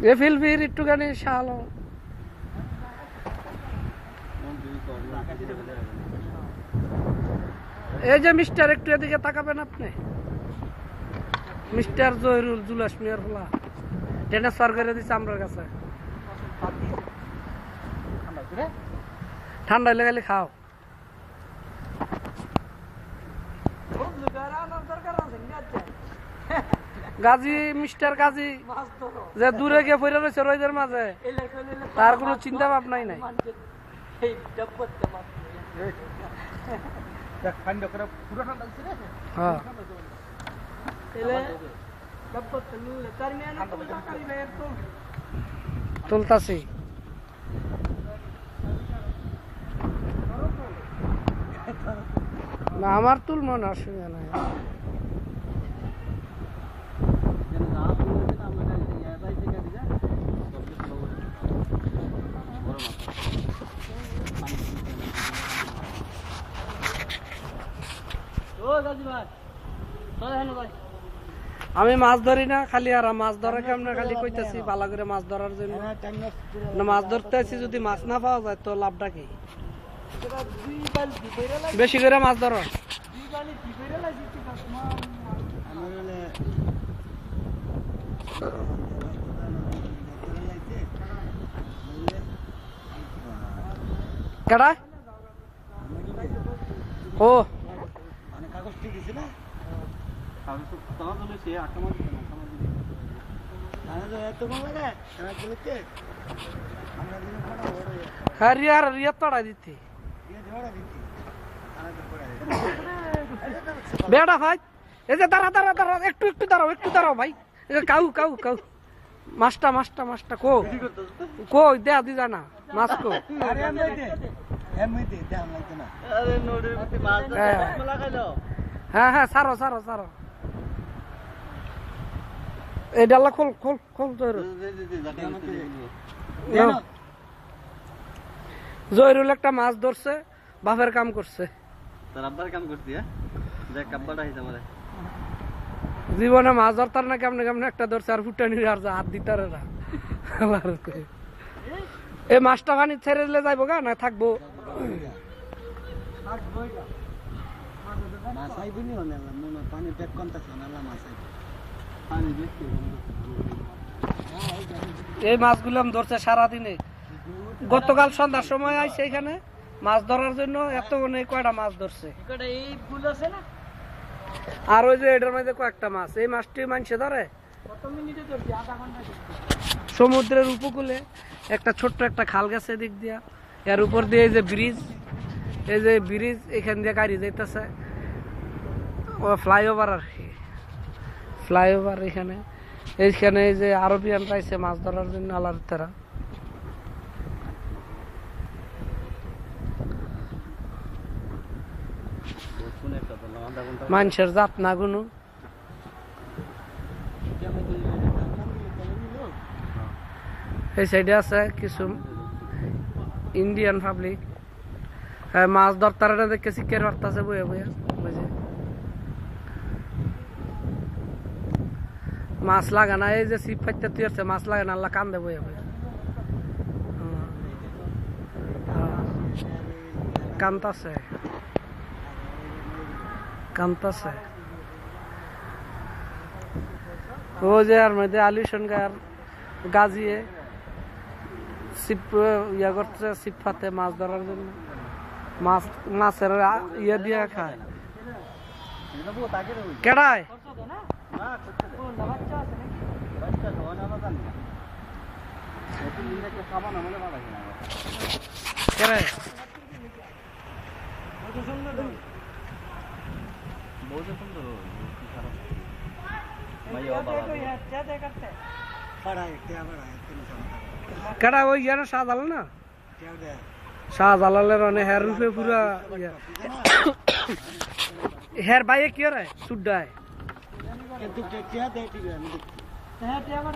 এ ফিলফির একটুখানি শালো এই যে মিস্টার একটু এদিকে তাকাবেন আপনি মিস্টার জহিরুল জুলাস মিয়ার হলা ট্রেনার করে দিচ্ছে আমার কাছে ঠান্ডা লেগে খাও গাজী মিস্টার গাজী যে দূরে গিয়ে ফিরে রয়েছে রোদের মাঝে তার কোনো চিন্তা ভাবনাই নাই তুলতাছি না আমার তুল মনে অসুবিধা নাই আমি মাছ ধরি না খালি আর মাছ ধরা কেমন খালি কইতাছি ভালো করে মাছ ধরার জন্য মাছ ধরতে আছি যদি মাছ না পাওয়া যায় তো লাভটা কি বেশি করে মাছ ধরো কেডা ও রিয়া তড়াই দিতে বেড়া ভাই এই যে দাঁড়া দাঁড়া দাঁড়া একটু একটু দাঁড়াও ভাই কাউ কাউ কাউ মাছটা কো দেয়া দি জানা মাছ কো হ্যাঁ হ্যাঁ সারো এই ডাল্লা খোল জহিরুল একটা মাছ ধরছে বাপের কাম করছে জীবনে মাছ ধরতার না কেমনে কেমনে একটা ধরছে আর ফুটানি আর হাত দিতার এই মাছটা পানি ছেড়ে দিলে যাইবো গা না থাকবো এই মাছগুলো ধরছে সারাদিনে গতকাল সন্ধ্যার সময় আইছে এখানে মাছ ধরার জন্য এত কয়টা মাছ ধরছে আর ওই যে এটার মধ্যে কয়েকটা মাছ এই মাছটি মানুষে ধরে সমুদ্রের উপকূলে একটা ছোট্ট একটা খাল গেছে এদিক দিয়া এর উপর দিয়ে এই যে ব্রিজ এখান দিয়ে গাড়ি যাইতেছে ও ফ্লাইওভার আর কি ফ্লাইওভার এইখানে এই যে আরবিয়ানরা আইছে মাছ ধরার জন্য আলাদা মানুষের জাত না গুনো এই সাইডে আছে কিছু ইন্ডিয়ান পাবলিক মাছ ধরতারা দেখে শিখে ধরতেছে বইয়া বইয়া বুঝে মাছ লাগানা এই যে সিপ ফাইতে তুই আসছে মাছ লাগানা আল্লাহ কান্দে বইয়া বইয়া কান্তাছে ও যে আর মধ্যে আলিশন গার গাজিয়ে সিপ ইয়া করছে সিপ ফাতে মাছ ধরার জন্য মাছের ইয়ে দিয়ে খায় কেডায় কেডায় কেডা ওই ইয়ার শাহজালাল না শাহজালালের অনেক হের রূপে পুরা হের বাইয়ে কি রে সুড্ডায় আমার